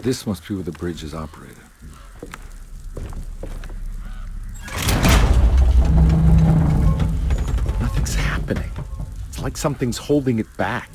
This must be where the bridge is operated. Nothing's happening. It's like something's holding it back.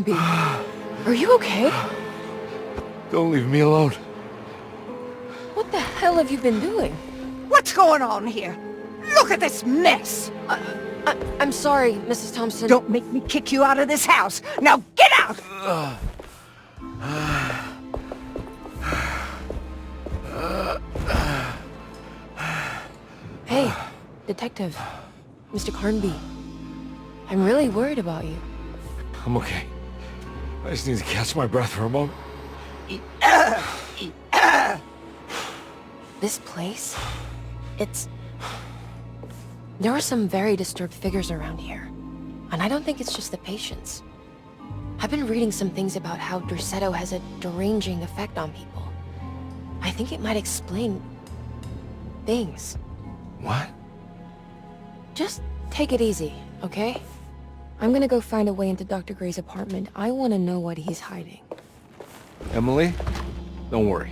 Karnbi. Are you okay? Don't leave me alone. What the hell have you been doing? What's going on here? Look at this mess! I'm sorry, Mrs. Thompson. Don't make me kick you out of this house! Now get out! Hey, detective. Mr. Karnbi. I'm really worried about you. I'm okay. I just need to catch my breath for a moment. This place? There are some very disturbed figures around here. And I don't think it's just the patients. I've been reading some things about how Derceto has a deranging effect on people. I think it might explain... things. What? Just take it easy, okay? I'm gonna go find a way into Dr. Gray's apartment. I want to know what he's hiding. Emily? Don't worry.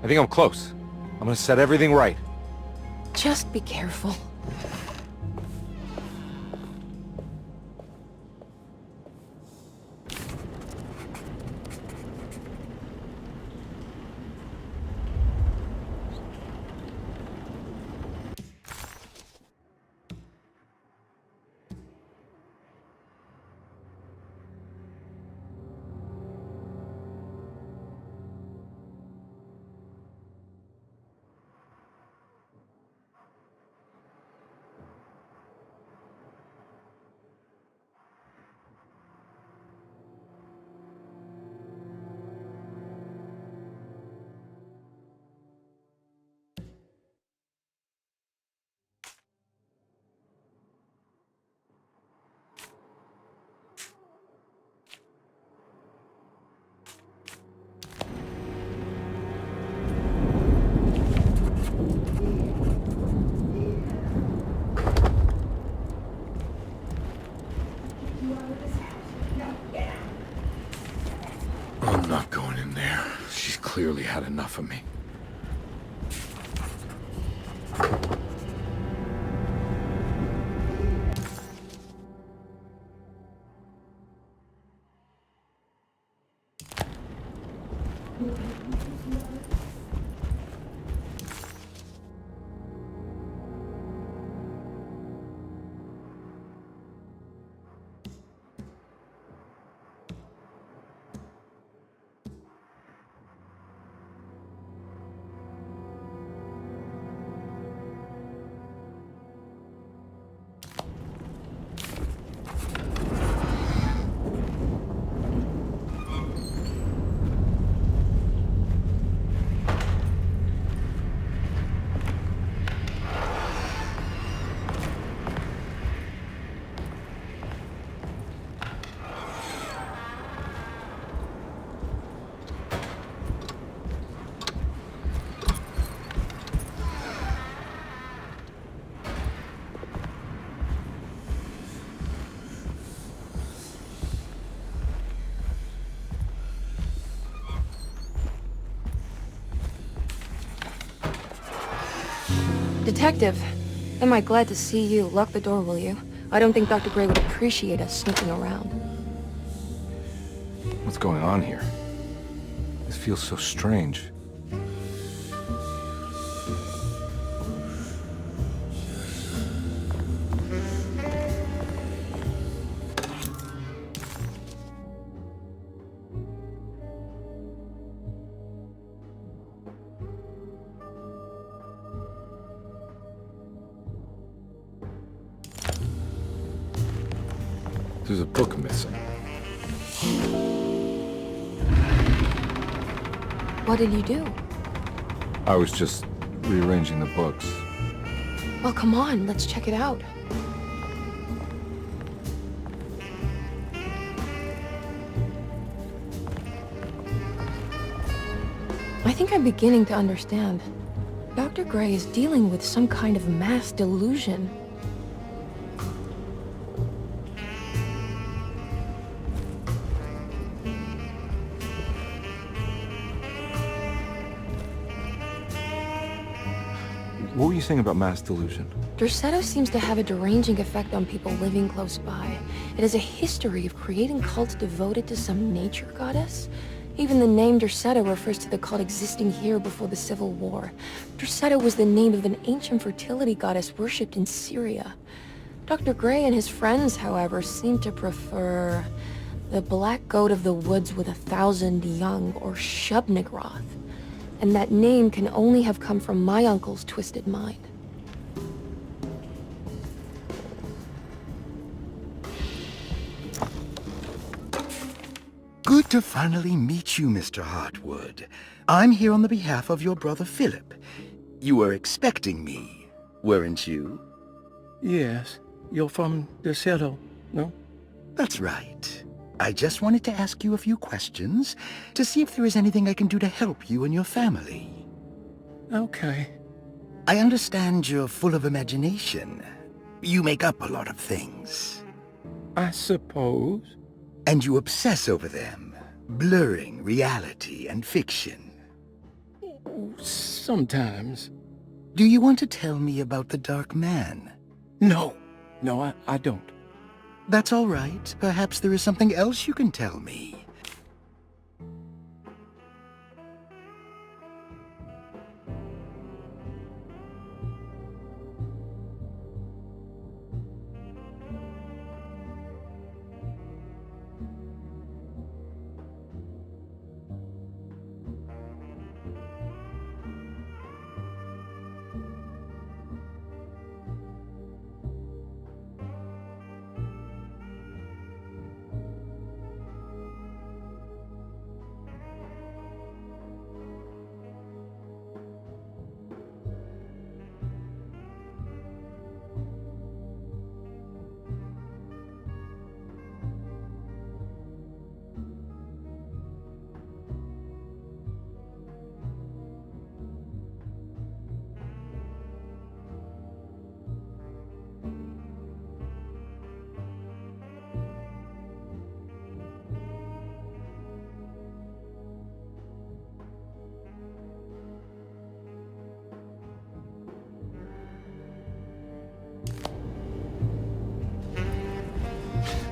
I think I'm close. I'm gonna set everything right. Just be careful. I'm not going in there. She's clearly had enough of me. Detective, am I glad to see you. Lock the door, will you? I don't think Dr. Gray would appreciate us snooping around. What's going on here? This feels so strange. There's a book missing. What did you do? I was just rearranging the books. Well, come on, let's check it out. I think I'm beginning to understand. Dr. Gray is dealing with some kind of mass delusion. What were you saying about mass delusion? Derceto seems to have a deranging effect on people living close by. It has a history of creating cults devoted to some nature goddess. Even the name Derceto refers to the cult existing here before the Civil War. Derceto was the name of an ancient fertility goddess worshipped in Syria. Dr. Gray and his friends, however, seem to prefer the black goat of the woods with 1,000 young, or Shub-Nigroth. And that name can only have come from my uncle's twisted mind. Good to finally meet you, Mr. Hартвуд. I'm here on the behalf of your brother Philip. You were expecting me, weren't you? Yes. You're from Derceto, no? That's right. I just wanted to ask you a few questions to see if there is anything I can do to help you and your family. Okay. I understand you're full of imagination. You make up a lot of things. I suppose. And you obsess over them, blurring reality and fiction. Sometimes. Do you want to tell me about the Dark Man? No. No, I don't. That's all right. Perhaps there is something else you can tell me.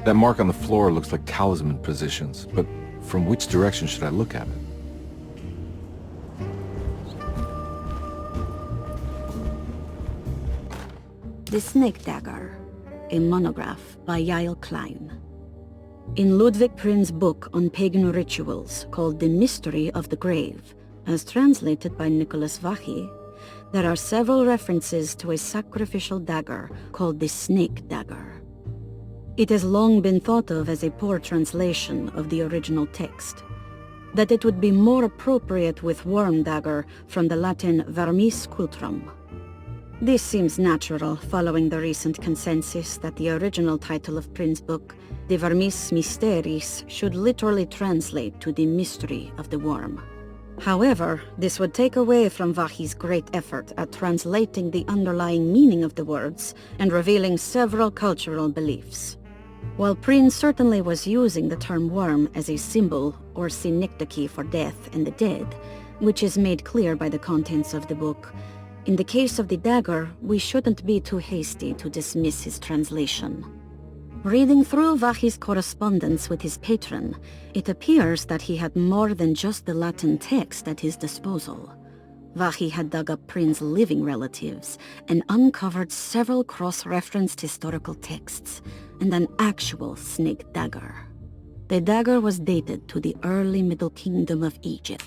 That mark on the floor looks like talisman positions, but from which direction should I look at it? The Snake Dagger, a monograph by Yael Klein. In Ludwig Prin's book on pagan rituals called The Mystery of the Grave, as translated by Nicholas Vachy, there are several references to a sacrificial dagger called the Snake Dagger. It has long been thought of as a poor translation of the original text, that it would be more appropriate with worm dagger from the Latin vermis cultrum. This seems natural following the recent consensus that the original title of Prin's book, De Vermis Mysteris, should literally translate to the mystery of the worm. However, this would take away from Vachy's great effort at translating the underlying meaning of the words and revealing several cultural beliefs. While Prin certainly was using the term worm as a symbol or synecdoche for death and the dead, which is made clear by the contents of the book, in the case of the dagger, we shouldn't be too hasty to dismiss his translation. Reading through Vachy's correspondence with his patron, it appears that he had more than just the Latin text at his disposal. Vachy had dug up Prin's living relatives and uncovered several cross-referenced historical texts and an actual snake dagger. The dagger was dated to the early Middle Kingdom of Egypt.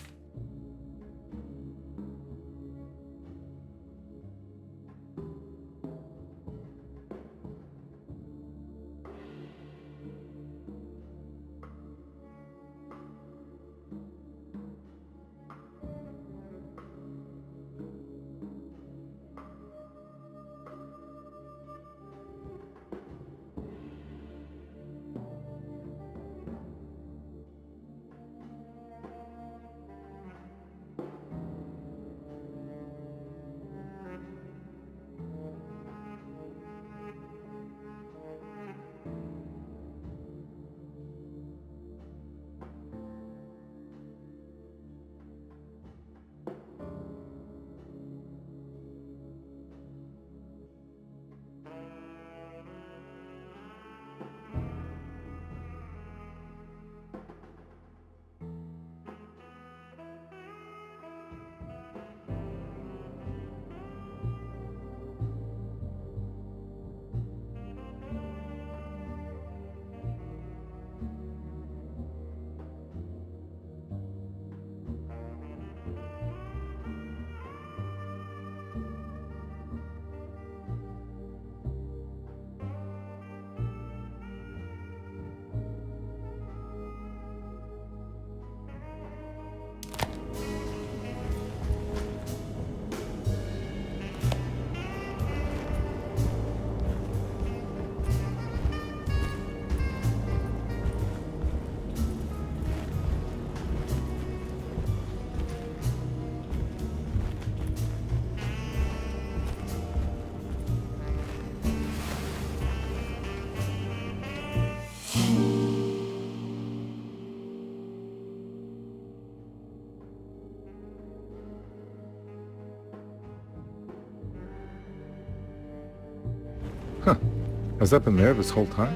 Has that been there this whole time?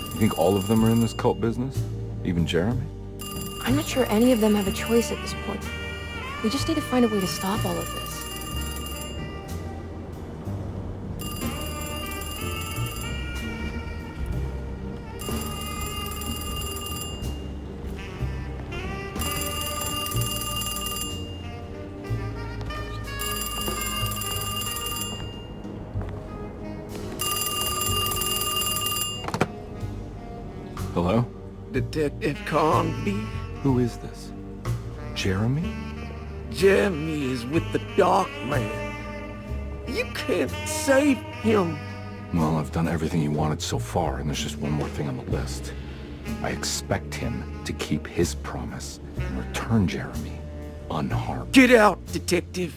You think all of them are in this cult business? Even Jeremy? I'm not sure any of them have a choice at this point. We just need to find a way to stop all of this. Hello? Detective Karnbi? Who is this? Jeremy? Jeremy is with the Dark Man. You can't save him. Well, I've done everything you wanted so far, and there's just one more thing on the list. I expect him to keep his promise and return Jeremy unharmed. Get out, Detective.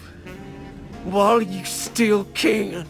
While you still can.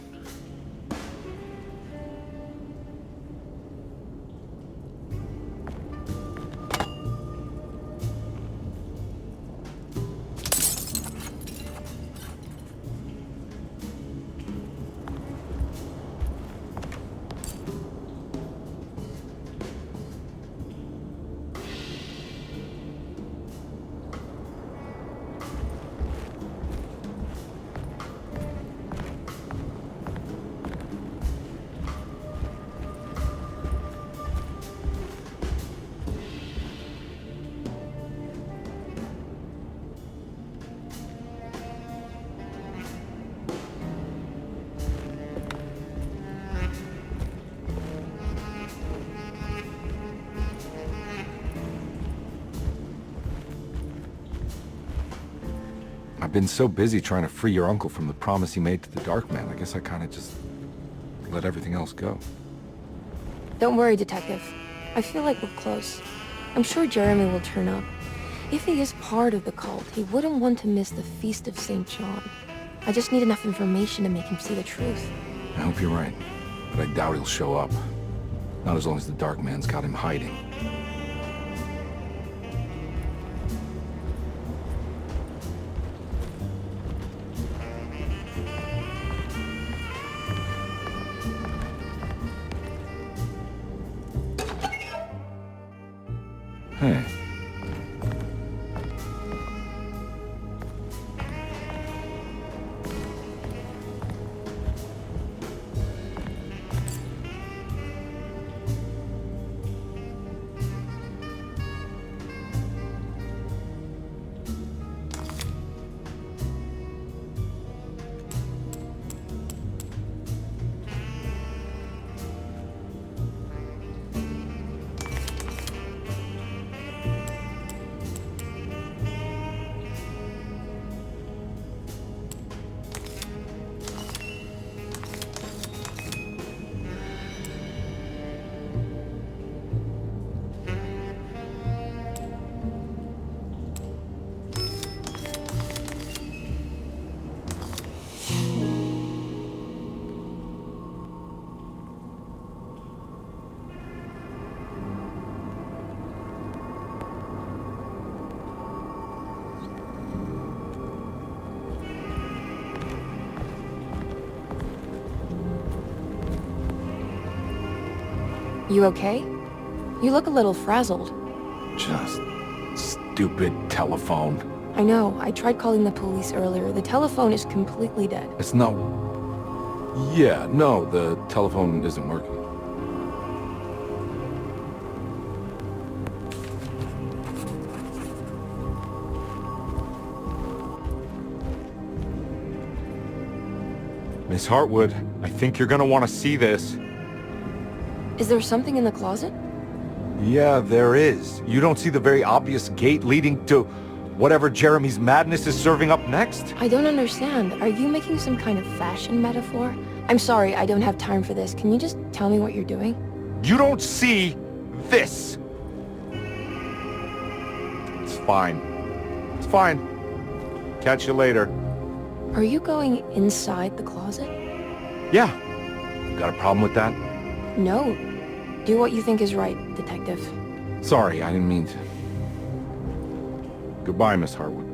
I've been so busy trying to free your uncle from the promise he made to the Dark Man. I guess I kind of just let everything else go. Don't worry, Detective. I feel like we're close. I'm sure Jeremy will turn up. If he is part of the cult, he wouldn't want to miss the Feast of St. John. I just need enough information to make him see the truth. I hope you're right, but I doubt he'll show up. Not as long as the Dark Man's got him hiding. Hey. You okay? You look a little frazzled. Just stupid telephone. I know. I tried calling the police earlier. The telephone is completely dead. It's not... Yeah, no, the telephone isn't working. Miss Hartwood, I think you're gonna want to see this. Is there something in the closet? Yeah, there is. You don't see the very obvious gate leading to whatever Jeremy's madness is serving up next? I don't understand. Are you making some kind of fashion metaphor? I'm sorry, I don't have time for this. Can you just tell me what you're doing? You don't see this. fine. It's fine. Catch you later. Are you going inside the closet? Yeah. Got a problem with that? No. Do what you think is right, Detective. Sorry, I didn't mean to. Goodbye, Miss Hartwood.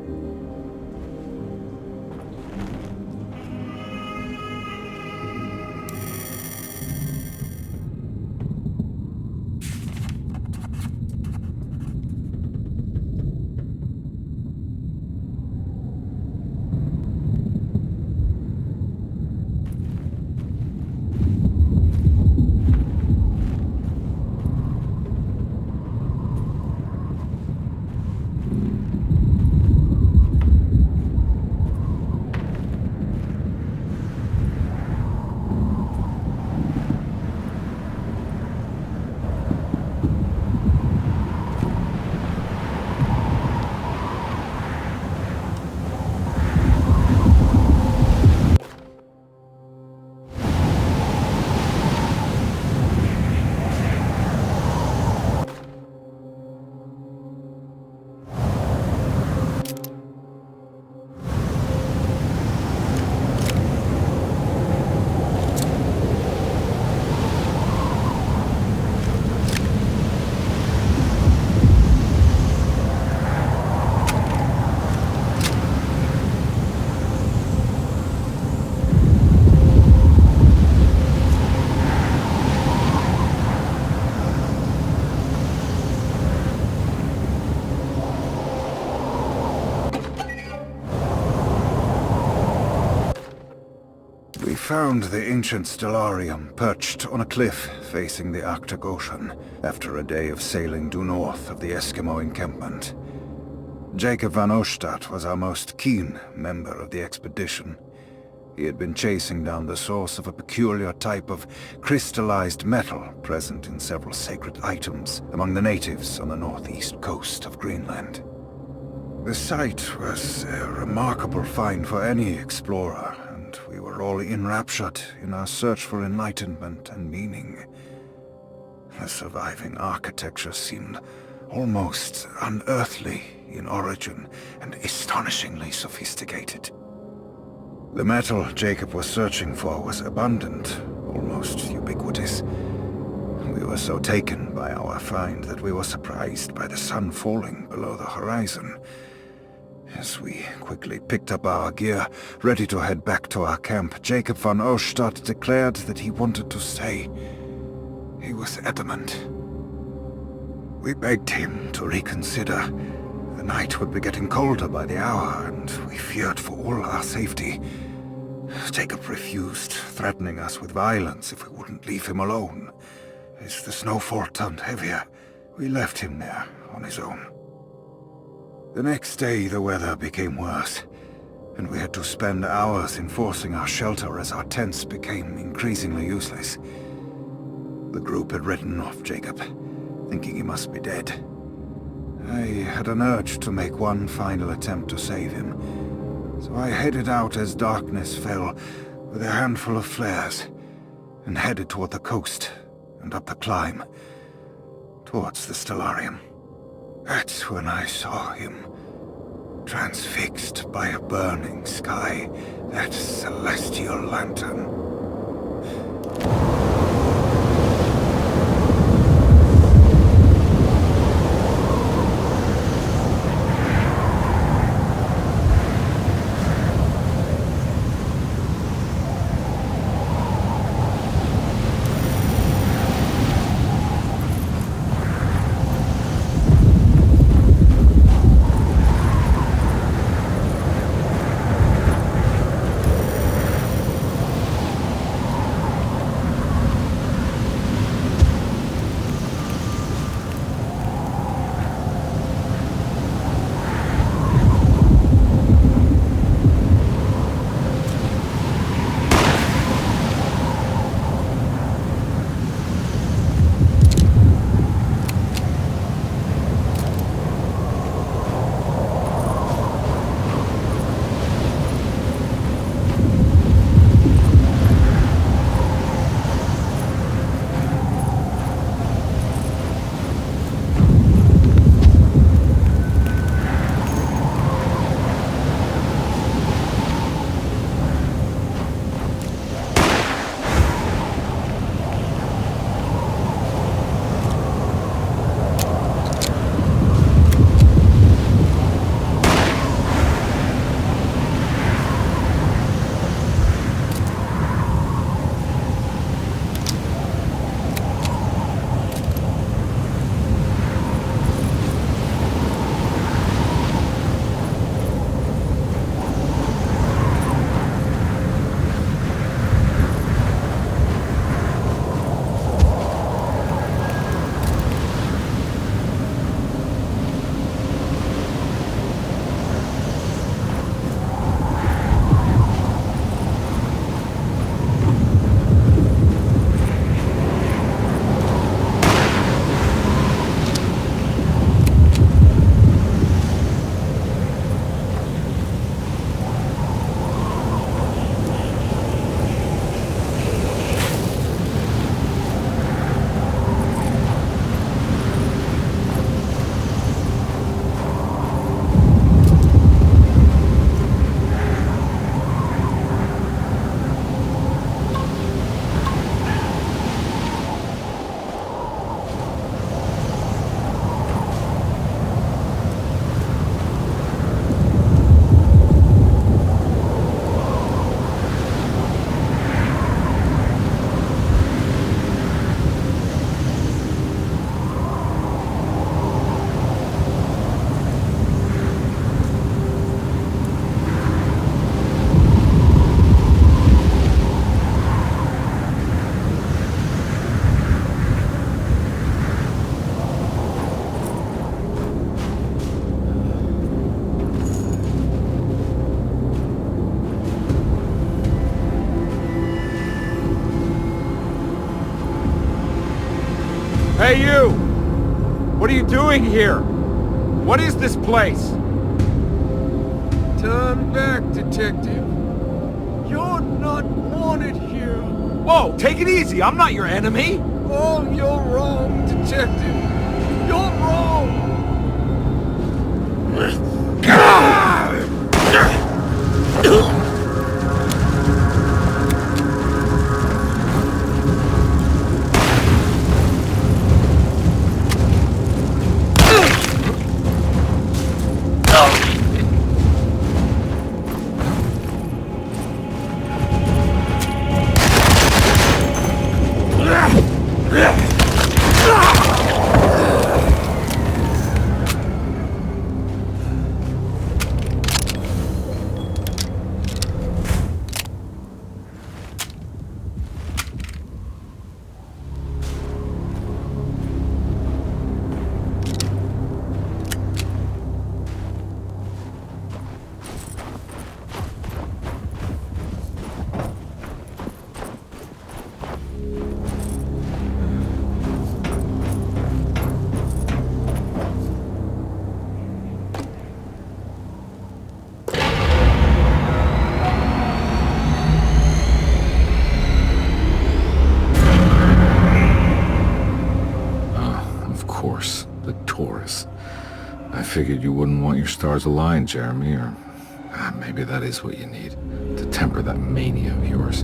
We found the ancient stellarium perched on a cliff facing the Arctic Ocean after a day of sailing due north of the Eskimo encampment. Jacob van Oostad was our most keen member of the expedition. He had been chasing down the source of a peculiar type of crystallized metal present in several sacred items among the natives on the northeast coast of Greenland. The site was a remarkable find for any explorer, and we were all enraptured in our search for enlightenment and meaning. The surviving architecture seemed almost unearthly in origin and astonishingly sophisticated. The metal Jacob was searching for was abundant, almost ubiquitous. We were so taken by our find that we were surprised by the sun falling below the horizon. As we quickly picked up our gear, ready to head back to our camp, Jacob van Oostad declared that he wanted to stay. He was adamant. We begged him to reconsider. The night would be getting colder by the hour, and we feared for all our safety. Jacob refused, threatening us with violence if we wouldn't leave him alone. As the snowfall turned heavier, we left him there on his own. The next day, the weather became worse, and we had to spend hours enforcing our shelter as our tents became increasingly useless. The group had written off Jacob, thinking he must be dead. I had an urge to make one final attempt to save him, so I headed out as darkness fell with a handful of flares, and headed toward the coast and up the climb, towards the stellarium. That's when I saw him, transfixed by a burning sky, that celestial lantern. Hey, you! What are you doing here? What is this place? Turn back, detective. You're not wanted here. Whoa, take it easy. I'm not your enemy. Oh, you're wrong, detective. You're wrong. I figured you wouldn't want your stars aligned, Jeremy, or maybe that is what you need to temper that mania of yours.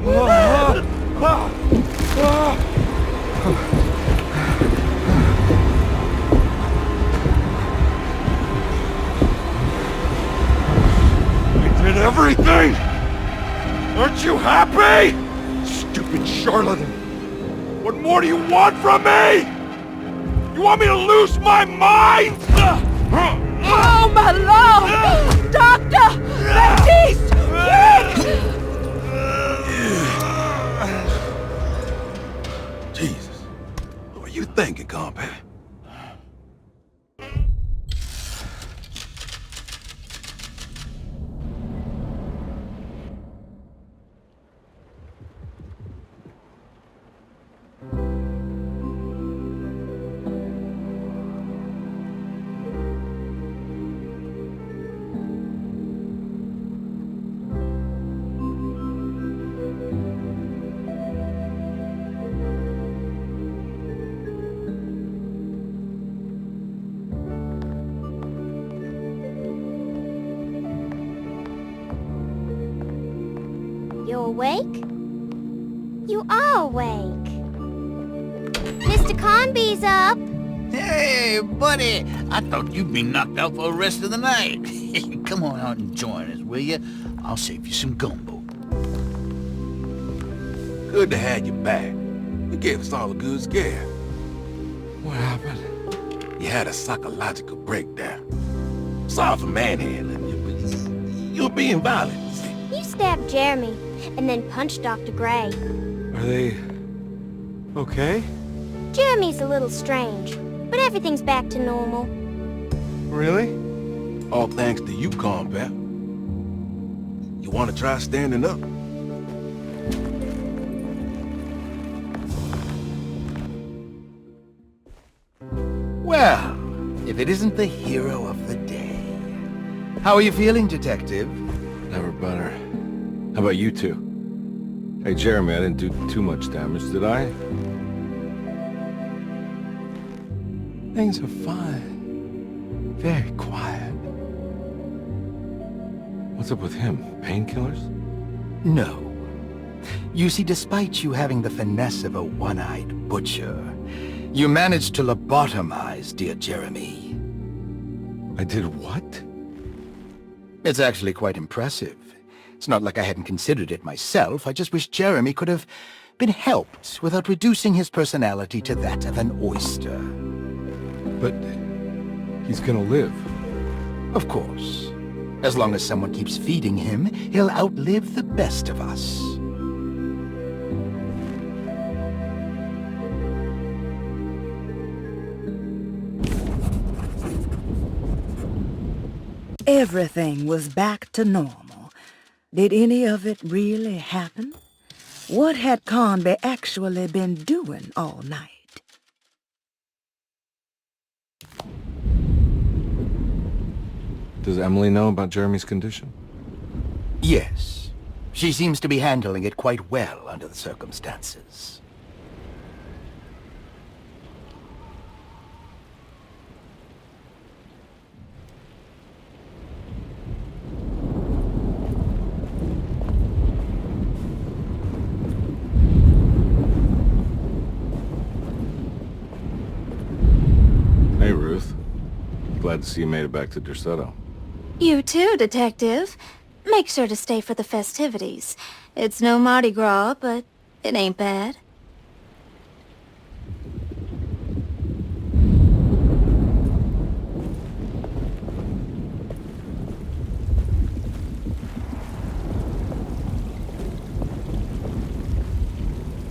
I did everything! Aren't you happy? Stupid charlatan! What more do you want from me? You want me to lose my mind? Oh, my lord! Doctor! Baptiste! Quick! Jesus. What were you thinking, compadre? You awake? You are awake. Mr. Carnby's up. Hey, buddy! I thought you'd be knocked out for the rest of the night. Come on out and join us, will you? I'll save you some gumbo. Good to have you back. You gave us all a good scare. What happened? You had a psychological breakdown. Sorry for manhandling you, but you're being violent. You stabbed Jeremy, and then punched Dr. Gray. Are they... okay? Jeremy's a little strange, but everything's back to normal. Really? All thanks to you, combat. You want to try standing up? Well, if it isn't the hero of the day. How are you feeling, Detective? Never better. How about you two? Hey, Jeremy, I didn't do too much damage, did I? Things are fine. Very quiet. What's up with him? Painkillers? No. You see, despite you having the finesse of a one-eyed butcher, you managed to lobotomize dear Jeremy. I did what? It's actually quite impressive. It's not like I hadn't considered it myself. I just wish Jeremy could have been helped without reducing his personality to that of an oyster. But he's gonna live. Of course. As long as someone keeps feeding him, he'll outlive the best of us. Everything was back to normal. Did any of it really happen? What had Carnby actually been doing all night? Does Emily know about Jeremy's condition? Yes. She seems to be handling it quite well under the circumstances. Hey, Ruth. Glad to see you made it back to Derceto. You too, Detective. Make sure to stay for the festivities. It's no Mardi Gras, but it ain't bad.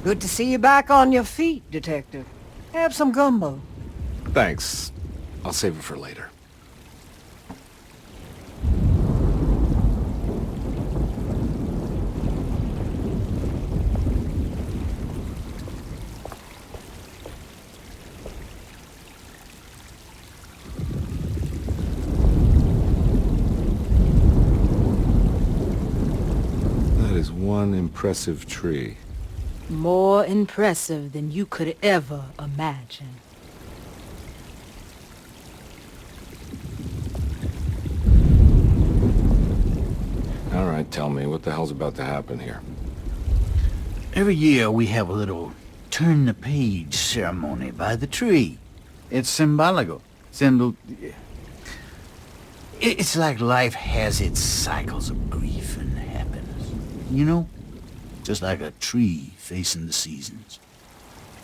Good to see you back on your feet, Detective. Have some gumbo. Thanks. I'll save it for later. That is one impressive tree. More impressive than you could ever imagine. All right, tell me, what the hell's about to happen here? Every year we have a little turn-the-page ceremony by the tree. It's symbolical. It's like life has its cycles of grief and happiness. You know? Just like a tree facing the seasons.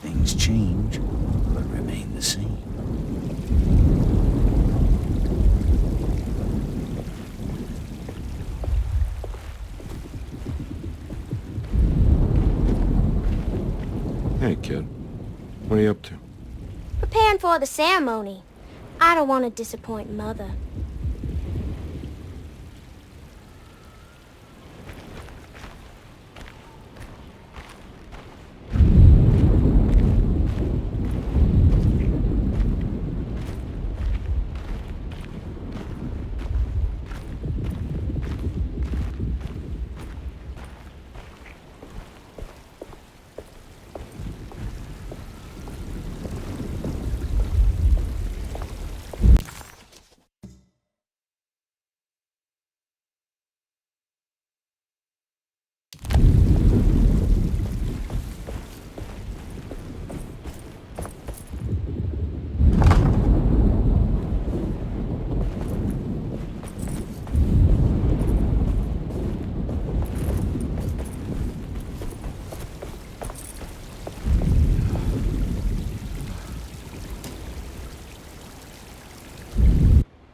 Things change, but remain the same. Hey, kid. What are you up to? Preparing for the ceremony. I don't want to disappoint Mother.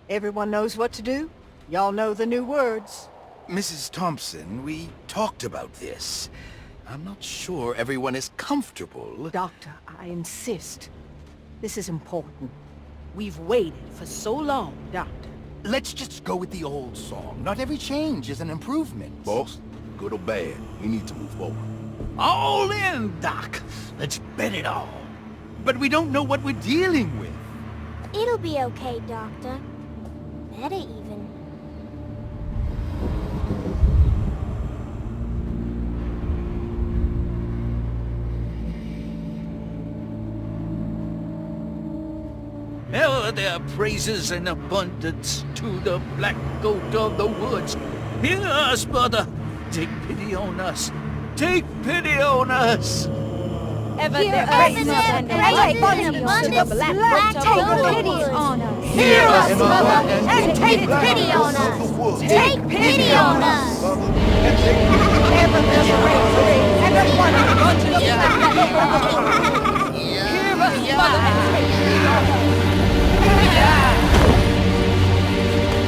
Everyone knows what to do? Y'all know the new words. Mrs. Thompson, we talked about this. I'm not sure everyone is comfortable. Doctor, I insist. This is important. We've waited for so long, Doctor. Let's just go with the old song. Not every change is an improvement. Boss, good or bad, we need to move forward. All in, Doc. Let's bet it all. But we don't know what we're dealing with. It'll be okay, Doctor. Better even. Ever their praises and abundance to the black goat of the woods. Hear us, Mother. Take pity on us. Take pity on us. Ever their praises and abundance to the black goat of the woods. On us. Hear us, Mother, and take pity on us. Take pity on us. Ever their praises and abundance to the black goat of the woods. Hear us, Mother,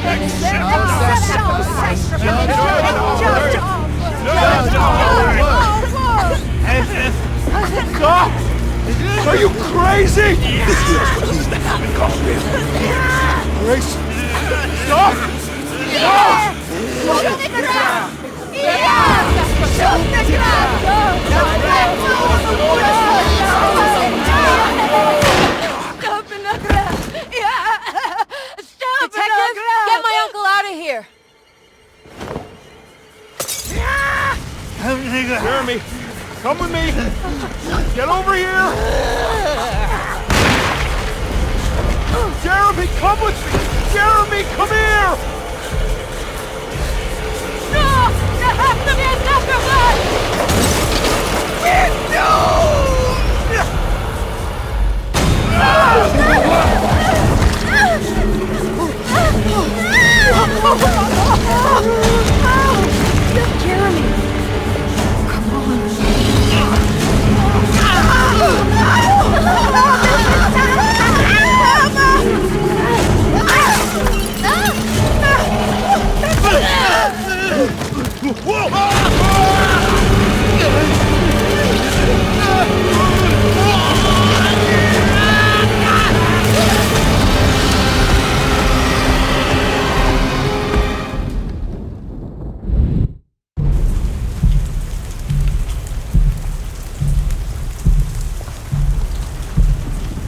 and take pity on us. Stop! Are you crazy? This is what needs to happen, Congress. Grace! Stop! Get my uncle out of here! Jeremy, come with me! Get over here! Jeremy, come with me! Jeremy, come here! No! There has to be a sacrifice! We're doomed! Jeremy! Come on.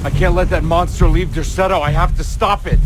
I can't let that monster leave Derceto. I have to stop it.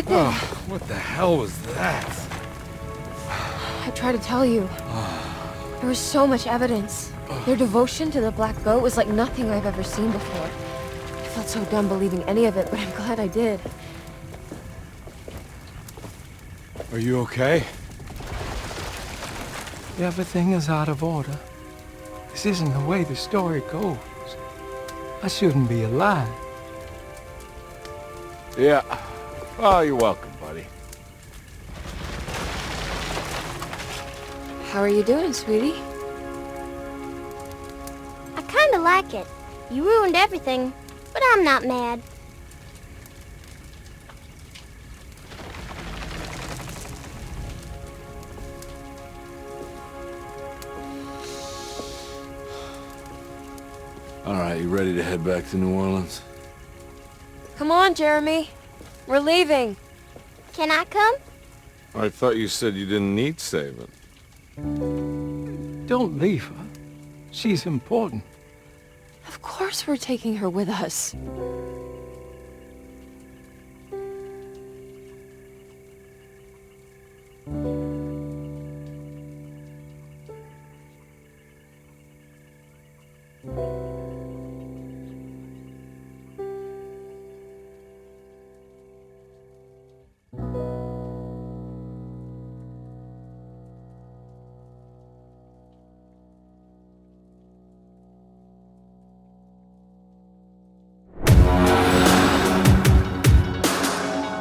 Detective! Oh, what the hell was that? I tried to tell you. There was so much evidence. Their devotion to the Black Goat was like nothing I've ever seen before. I felt so dumb believing any of it, but I'm glad I did. Are you okay? Everything is out of order. This isn't the way the story goes. I shouldn't be alive. Yeah. Oh, you're welcome, buddy. How are you doing, sweetie? I kinda like it. You ruined everything, but I'm not mad. All right, you ready to head back to New Orleans? Come on, Jeremy. We're leaving. Can I come? I thought you said you didn't need saving. Don't leave her. She's important. Of course we're taking her with us.